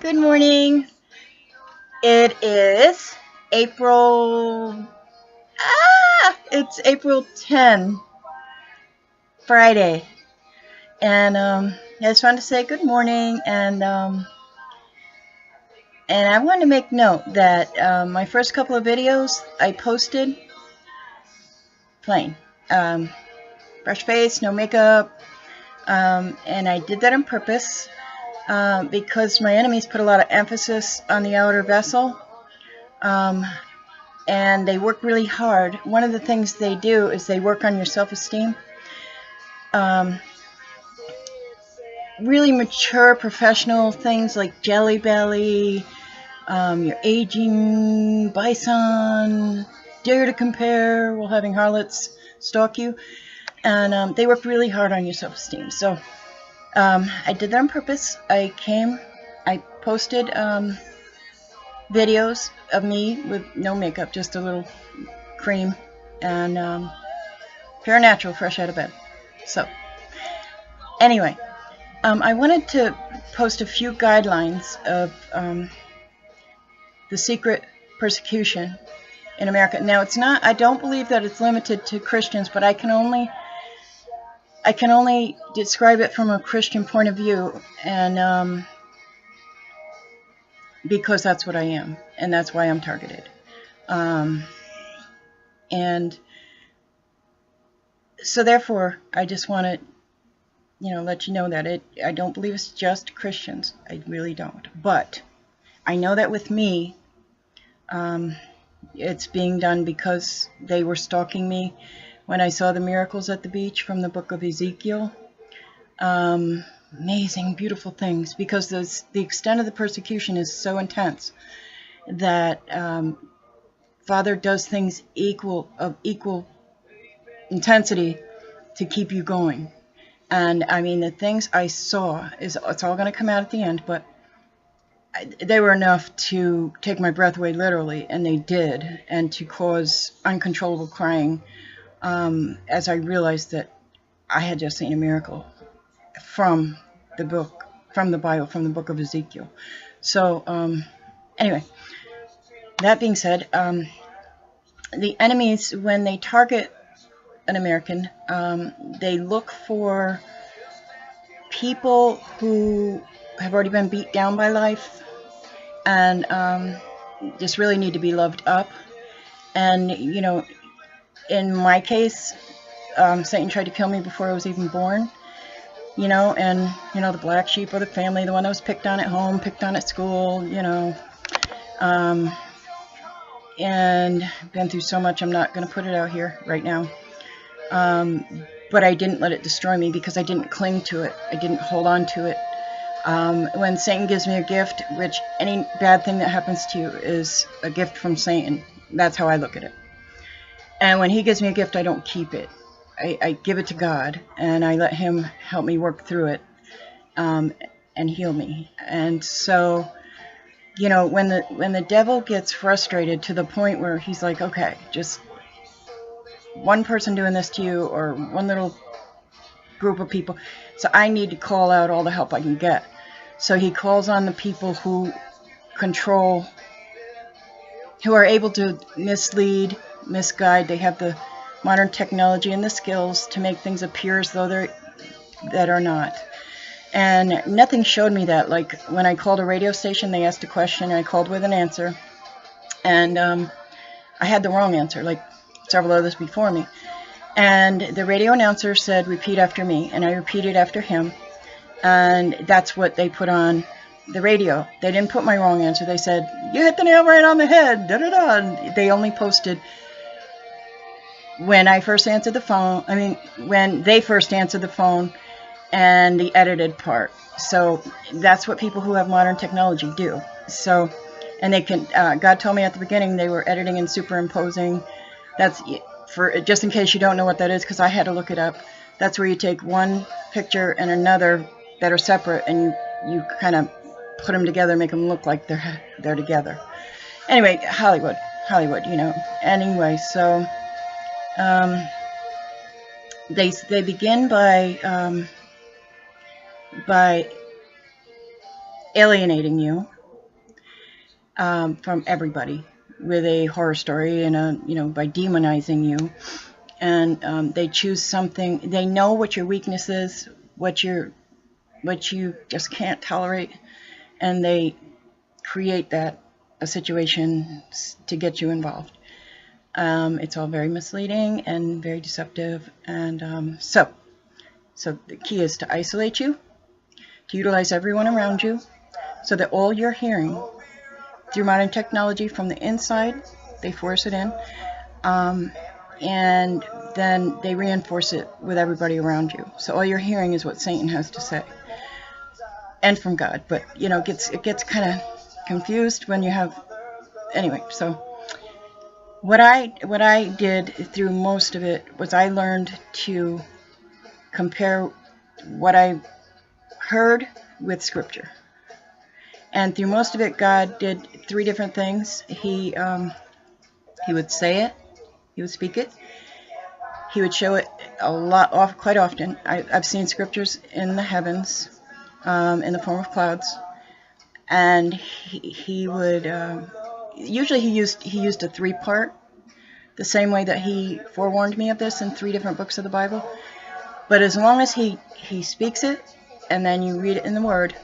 Good morning. It is April. It's April 10, Friday, and I just wanted to say good morning, and I wanted to make note that my first couple of videos I posted plain, fresh face, no makeup, and I did that on purpose because my enemies put a lot of emphasis on the outer vessel. And they work really hard. One of the things they do is they work on your self-esteem. Really mature professional things like Jelly Belly, your aging bison, Dare to Compare while having harlots stalk you. And they work really hard on your self-esteem. So I did that on purpose. I posted videos of me with no makeup, just a little cream and pure natural, fresh out of bed. So anyway, I wanted to post a few guidelines of the secret persecution in America. Now, it's not. I don't believe that it's limited to Christians, but I can only describe it from a Christian point of view, and because that's what I am, and that's why I'm targeted. And so therefore, I just want to, let you know that I don't believe it's just Christians. I really don't. But I know that with me, it's being done because they were stalking me when I saw the miracles at the beach from the book of Ezekiel. Amazing, beautiful things, because the extent of the persecution is so intense that Father does things of equal intensity to keep you going. And I mean, the things I saw, it's all going to come out at the end, but they were enough to take my breath away, literally, and they did, and to cause uncontrollable crying as I realized that I had just seen a miracle from the Bible, from the book of Ezekiel. So anyway, that being said, the enemies, when they target an American, they look for people who have already been beat down by life and just really need to be loved up. And in my case, Satan tried to kill me before I was even born. And the black sheep of the family, the one that was picked on at home, picked on at school, and been through so much. I'm not going to put it out here right now. But I didn't let it destroy me because I didn't cling to it. I didn't hold on to it. When Satan gives me a gift, which any bad thing that happens to you is a gift from Satan. That's how I look at it. And when he gives me a gift, I don't keep it. I give it to God, and I let him help me work through it and heal me. And so, when the devil gets frustrated to the point where he's like, okay, just one person doing this to you or one little group of people, so I need to call out all the help I can get. So he calls on the people who are able to mislead, misguide. They have the modern technology and the skills to make things appear as though that are not. And nothing showed me that. Like when I called a radio station, they asked a question, and I called with an answer, and I had the wrong answer, like several others before me. And the radio announcer said, "Repeat after me," and I repeated after him, and that's what they put on the radio. They didn't put my wrong answer. They said, "You hit the nail right on the head, da-da-da." And they only posted when I first answered the phone, when they first answered the phone, and the edited part. So that's what people who have modern technology do. So, and they can, God told me at the beginning they were editing and superimposing. That's for, just in case you don't know what that is, because I had to look it up. That's where you take one picture and another that are separate, and you kind of put them together, make them look like they're together. Anyway, Hollywood, Anyway, so they begin by alienating you from everybody with a horror story and by demonizing you. And they choose something. They know what your weakness is, what you just can't tolerate, and they create a situation to get you involved. It's all very misleading and very deceptive, and so the key is to isolate you, to utilize everyone around you, so that all you're hearing through modern technology from the inside, they force it in, and then they reinforce it with everybody around you. So all you're hearing is what Satan has to say, and from God. But it gets kind of confused when you have. Anyway, so what I did through most of it was I learned to compare what I heard with Scripture. And through most of it, God did 3 different things. He would say it, he would speak it, he would show it quite often. I've seen scriptures in the heavens, in the form of clouds, and he would usually he used a 3-part, the same way that he forewarned me of this in 3 different books of the Bible. But as long as he speaks it, and then you read it in the Word,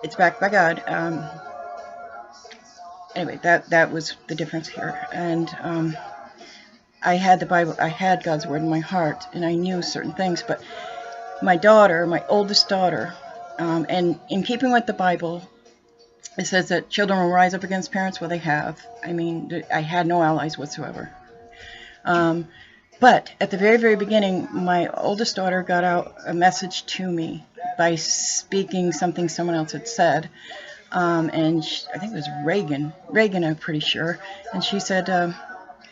it's backed by God. Anyway, that was the difference here. And I had the Bible, I had God's Word in my heart, and I knew certain things. But my oldest daughter, and in keeping with the Bible, it says that children will rise up against parents. Well, they have. I mean, I had no allies whatsoever. But at the very, very beginning, my oldest daughter got out a message to me by speaking something someone else had said. And I think it was Reagan, I'm pretty sure. And she said,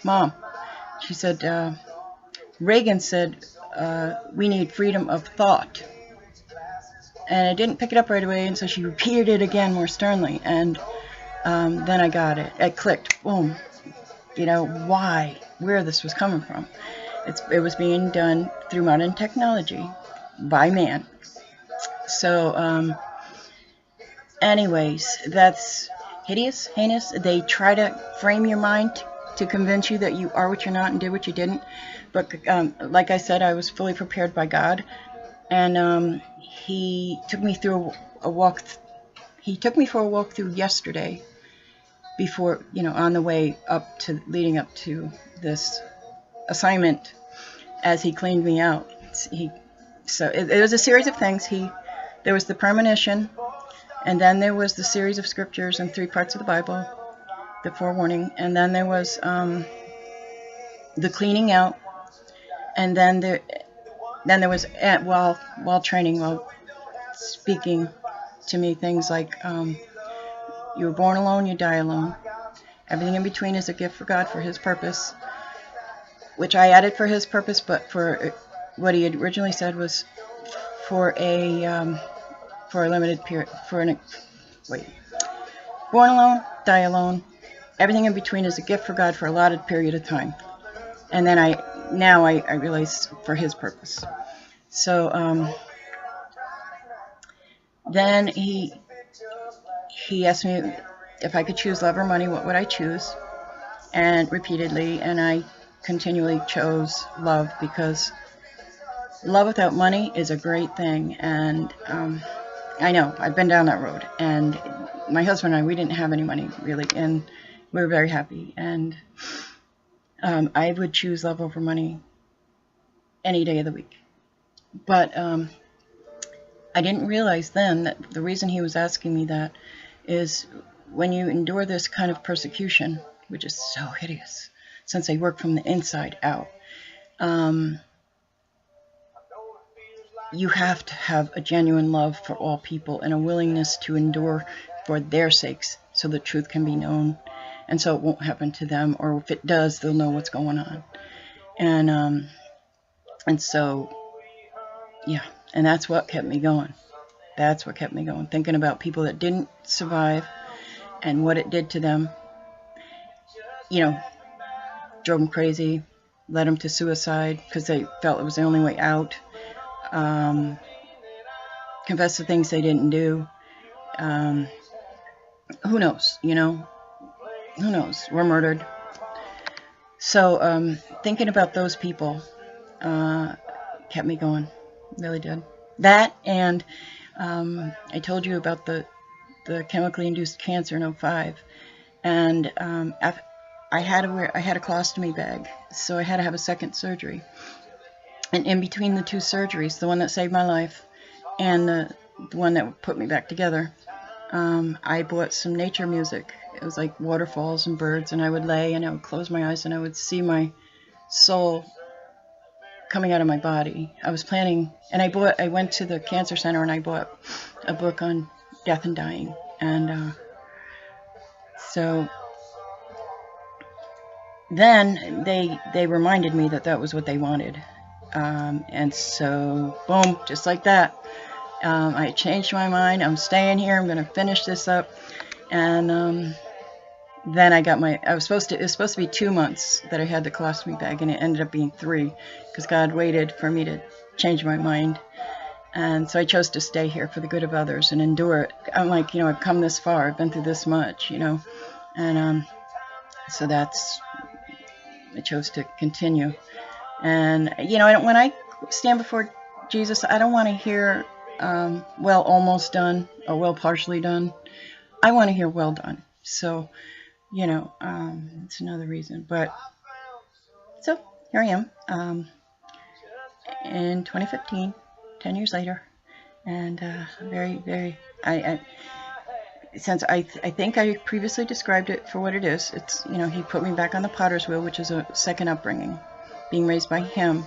Mom, she said, Reagan said, we need freedom of thought. And I didn't pick it up right away, and so she repeated it again more sternly. And then I got it. It clicked. Boom. Where this was coming from. It was being done through modern technology by man. So, anyways, that's hideous, heinous. They try to frame your mind to convince you that you are what you're not and did what you didn't. But like I said, I was fully prepared by God, and he took me through a walk. He took me for a walk through yesterday, before on the way leading up to this assignment, as he cleaned me out. So it was a series of things. There was the premonition, and then there was the series of scriptures in 3 parts of the Bible, the forewarning, and then there was the cleaning out, and then there was while training, while speaking to me, things like you were born alone, you die alone. Everything in between is a gift for God for His purpose, which I added for His purpose, but for what He had originally said was for a limited period. Born alone, die alone. Everything in between is a gift for God for a allotted period of time. And then I realize for His purpose. So then he asked me if I could choose love or money, what would I choose? And repeatedly, and I continually chose love, because love without money is a great thing. And I know, I've been down that road. And my husband and I, we didn't have any money, really, and we were very happy. And I would choose love over money any day of the week. But I didn't realize then that the reason he was asking me that is when you endure this kind of persecution, which is so hideous, since they work from the inside out, you have to have a genuine love for all people and a willingness to endure for their sakes, so the truth can be known, and so it won't happen to them, or if it does, they'll know what's going on. And so, yeah, and that's what kept me going. That's what kept me going, thinking about people that didn't survive and what it did to them. Drove them crazy, led them to suicide because they felt it was the only way out. Confessed to things they didn't do. who knows, you know? Who knows? We're murdered. So thinking about those people kept me going. Really did. That, and I told you about the chemically induced cancer in '05, and I had a colostomy bag, so I had to have a second surgery. And in between the two surgeries, the one that saved my life and the one that put me back together, I bought some nature music. It was like waterfalls and birds, and I would lay and I would close my eyes and I would see my soul coming out of my body. I was planning, and I went to the cancer center and I bought a book on death and dying, and so then they reminded me that was what they wanted, and so boom, just like that, I changed my mind. I'm staying here. I'm going to finish this up, and then I got it was supposed to be 2 months that I had the colostomy bag, and it ended up being 3 because God waited for me to change my mind. And so I chose to stay here for the good of others and endure it. I'm like, you know, I've come this far. I've been through this much, you know. And so I chose to continue. And, you know, when I stand before Jesus, I don't want to hear, well, almost done or well, partially done. I want to hear well done. So, you know, it's another reason. But so here I am in 2015, 10 years later, and since I think I previously described it for what it is. It's, you know, he put me back on the potter's wheel, which is a second upbringing, being raised by him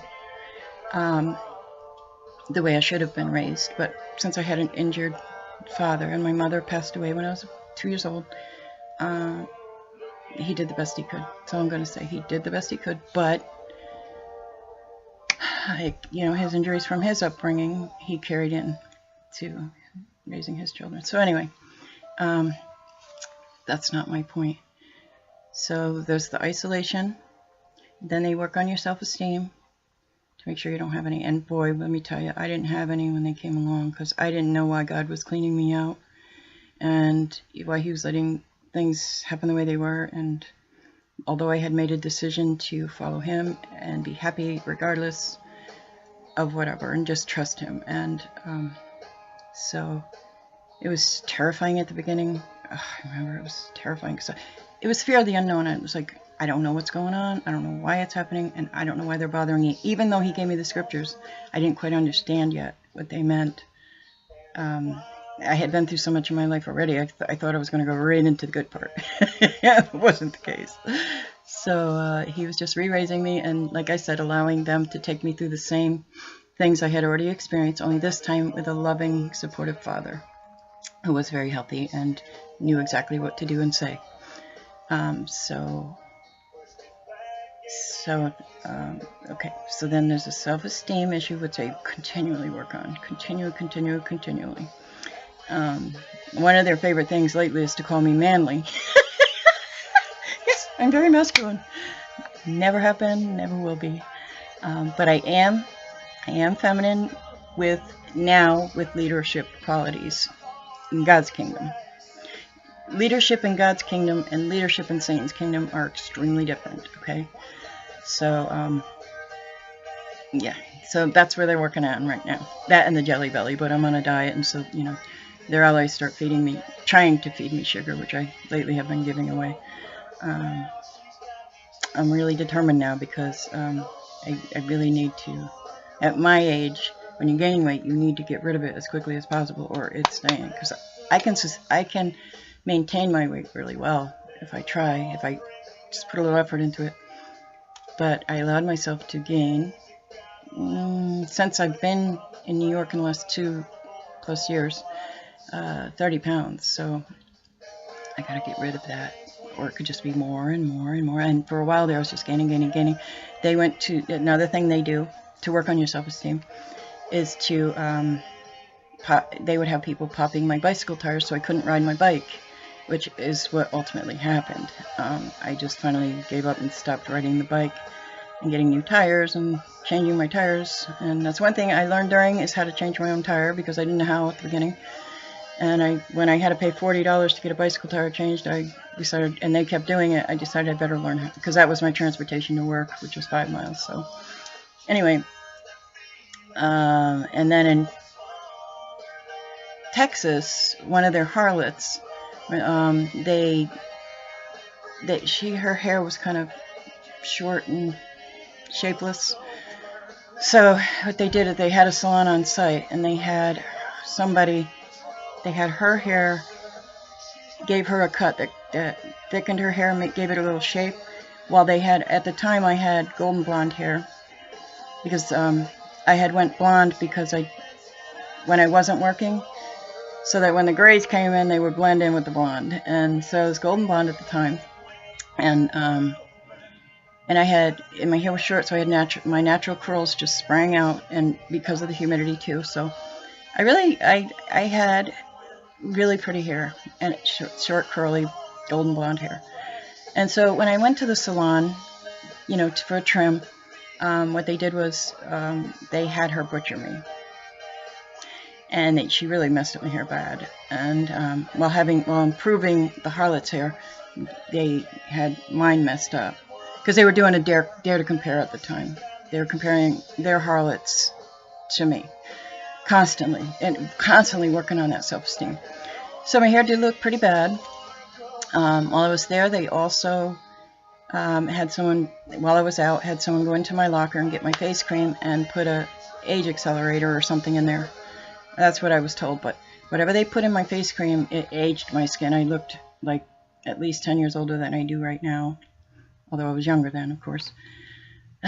the way I should have been raised. But since I had an injured father and my mother passed away when I was 2 years old, he did the best he could. So I'm going to say he did the best he could, but you know, his injuries from his upbringing, he carried in to raising his children. So anyway, that's not my point. So there's the isolation. Then they work on your self-esteem to make sure you don't have any. And boy, let me tell you, I didn't have any when they came along because I didn't know why God was cleaning me out and why he was letting things happen the way they were. And although I had made a decision to follow him and be happy regardless of whatever and just trust him, and so it was terrifying at the beginning. I remember it was terrifying because it was fear of the unknown. It was like, I don't know what's going on, I don't know why it's happening, and I don't know why they're bothering me. Even though he gave me the scriptures, I didn't quite understand yet what they meant. I had been through so much in my life already. I thought I was going to go right into the good part. It wasn't the case. So he was just re-raising me, and like I said, allowing them to take me through the same things I had already experienced, only this time with a loving, supportive father who was very healthy and knew exactly what to do and say. Okay, so then there's a self-esteem issue, which I continually work on, continually. One of their favorite things lately is to call me manly. Yes, I'm very masculine. Never have been, never will be. But I am feminine with leadership qualities in God's kingdom. Leadership in God's kingdom and leadership in Satan's kingdom are extremely different, okay? So, yeah, so that's where they're working on right now. That and the Jelly Belly, but I'm on a diet, and so, you know, their allies start feeding me, trying to feed me sugar, which I lately have been giving away. I'm really determined now because I really need to, at my age, when you gain weight, you need to get rid of it as quickly as possible or it's staying. Because I can maintain my weight really well if I try, if I just put a little effort into it. But I allowed myself to gain, since I've been in New York in the last 2+ years, 30 pounds. So I gotta get rid of that, or it could just be more and more and more. And for a while there, I was just gaining. They went to, another thing they do to work on your self-esteem is to, they would have people popping my bicycle tires so I couldn't ride my bike, which is what ultimately happened. I just finally gave up and stopped riding the bike and getting new tires and changing my tires. And that's one thing I learned during is how to change my own tire, because I didn't know how at the beginning. And when I had to pay $40 to get a bicycle tire changed, I decided, and they kept doing it, I decided I better learn how, because that was my transportation to work, which was 5 miles. So anyway, and then in Texas, one of their harlots, her hair was kind of short and shapeless. So what they did is they had a salon on site, and they had her hair, gave her a cut that thickened her hair and gave it a little shape, while they had, at the time I had golden blonde hair, because I had went blonde when I wasn't working, so that when the grays came in, they would blend in with the blonde. And so it was golden blonde at the time. And my hair was short, so I had my natural curls just sprang out, and because of the humidity too. So I had really pretty hair, and short curly golden blonde hair. And so when I went to the salon, for a trim, what they did was they had her butcher me, and she really messed up my hair bad. And while improving the harlot's hair, they had mine messed up, because they were doing a dare to compare at the time. They were comparing their harlots to me constantly, and constantly working on that self-esteem. So my hair did look pretty bad. While I was there, they also had someone go into my locker and get my face cream and put a age accelerator or something in there. That's what I was told, but whatever they put in my face cream, it aged my skin. I looked like at least 10 years older than I do right now, although I was younger then, of course.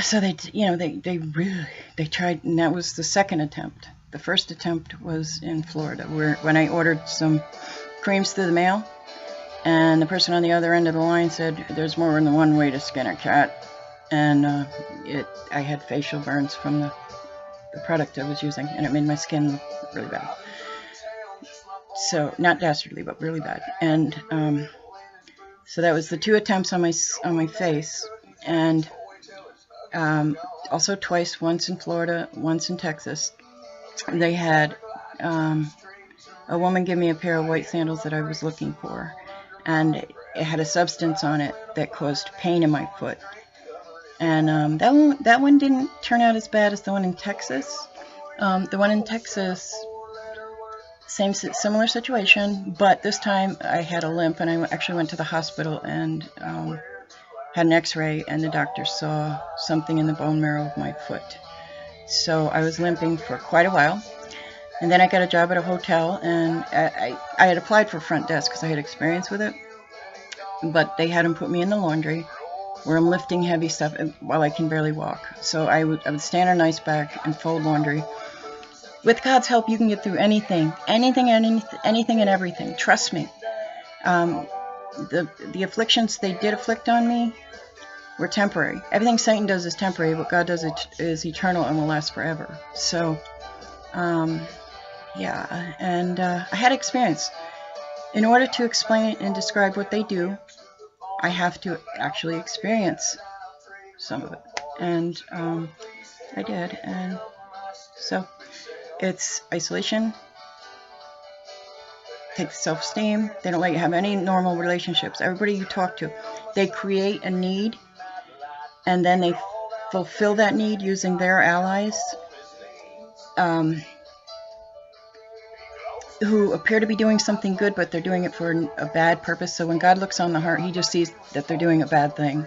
So they tried, and that was the second attempt. The first attempt was in Florida, when I ordered some creams through the mail, and the person on the other end of the line said, "There's more than one way to skin a cat," and I had facial burns from the product I was using, and it made my skin look really bad. So not dastardly, but really bad. And so that was the 2 attempts on my face, and also twice, once in Florida, once in Texas. They had a woman give me a pair of white sandals that I was looking for, and it had a substance on it that caused pain in my foot. And that one didn't turn out as bad as the one in Texas. The one in Texas, similar situation, but this time I had a limp, and I actually went to the hospital and had an x-ray, and the doctor saw something in the bone marrow of my foot. So I was limping for quite a while, and then I got a job at a hotel, and I had applied for front desk because I had experience with it, but they hadn't put me in the laundry, where I'm lifting heavy stuff while I can barely walk. So I would stand on ice back and fold laundry. With God's help, you can get through anything and everything. Trust me. The afflictions they did afflict on me were temporary. Everything Satan does is temporary. What God does is eternal and will last forever. So, yeah. And I had experience. In order to explain and describe what they do, I have to actually experience some of it. And I did. And so it's isolation, takes self-esteem. They don't let you have any normal relationships. Everybody you talk to, they create a need, and then they fulfill that need using their allies, who appear to be doing something good, but they're doing it for a bad purpose. So when God looks on the heart, he just sees that they're doing a bad thing.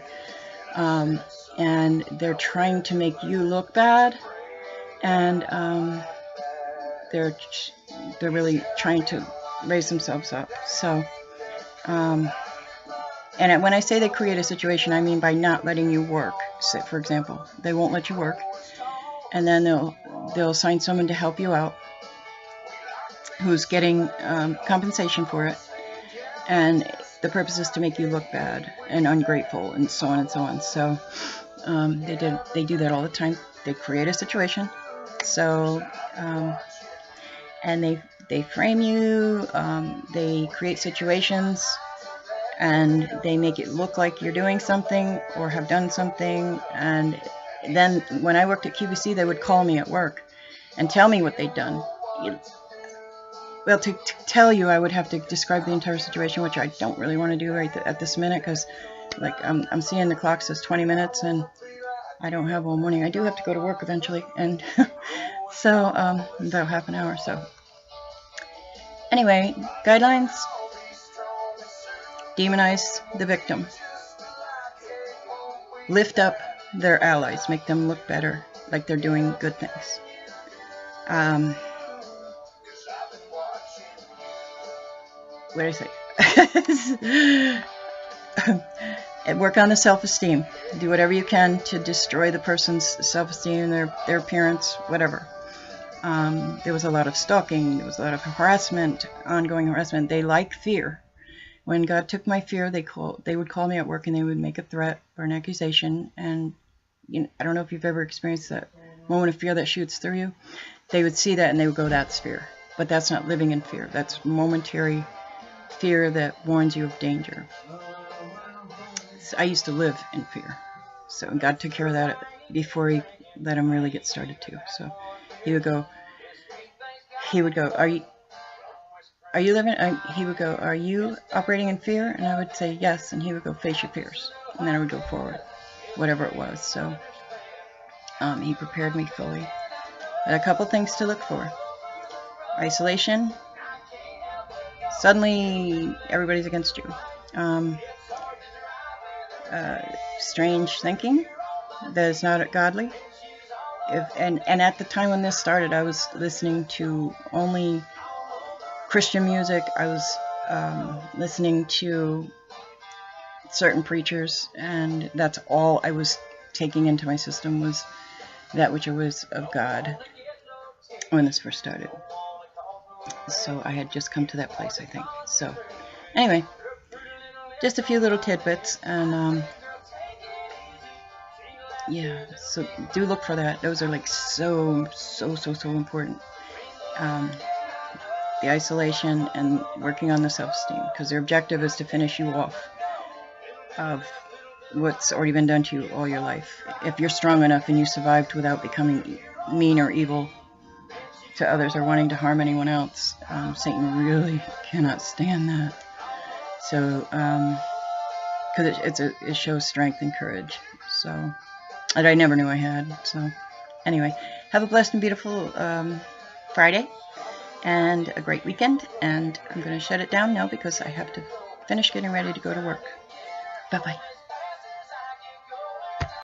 And they're trying to make you look bad, and they're really trying to raise themselves up. So, and when I say they create a situation, I mean by not letting you work. So, for example, they won't let you work, and then they'll assign someone to help you out, who's getting compensation for it, and the purpose is to make you look bad and ungrateful, and so on and so on. So they do that all the time. They create a situation, so and they frame you. They create situations, and they make it look like you're doing something or have done something. And then when I worked at QVC, they would call me at work and tell me what they'd done. well, to tell you, I would have to describe the entire situation, which I don't really want to do right at this minute, because like I'm seeing the clock says 20 minutes, and I don't have all morning. I do have to go to work eventually, and so about half an hour. So anyway, guidelines: demonize the victim, lift up their allies, make them look better, like they're doing good things. What did I say? And work on the self-esteem. Do whatever you can to destroy the person's self-esteem, their appearance, whatever. There was a lot of stalking. There was a lot of harassment, ongoing harassment. They like fear. When God took my fear, they would call me at work and they would make a threat or an accusation. And you know, I don't know if you've ever experienced that moment of fear that shoots through you. They would see that and they would go, "That's fear." But that's not living in fear. That's momentary fear that warns you of danger. So I used to live in fear. So God took care of that before He let him really get started too. So He would go, "Are you living?" He would go, "Are you operating in fear?" And I would say, "Yes." And He would go, "Face your fears." And then I would go forward, whatever it was. So He prepared me fully. But a couple things to look for: isolation. Suddenly everybody's against you. Strange thinking that is not godly. And at the time when this started, I was listening to only Christian music. I was listening to certain preachers, and that's all I was taking into my system, was that which was of God when this first started. So I had just come to that place, I think. So anyway, just a few little tidbits, and yeah, so do look for that. Those are like so important. The isolation and working on the self-esteem, because their objective is to finish you off of what's already been done to you all your life. If you're strong enough and you survived without becoming mean or evil to others or wanting to harm anyone else, Satan really cannot stand that. So, because it shows strength and courage. So, that I never knew I had. So, anyway, have a blessed and beautiful Friday and a great weekend. And I'm going to shut it down now because I have to finish getting ready to go to work. Bye-bye.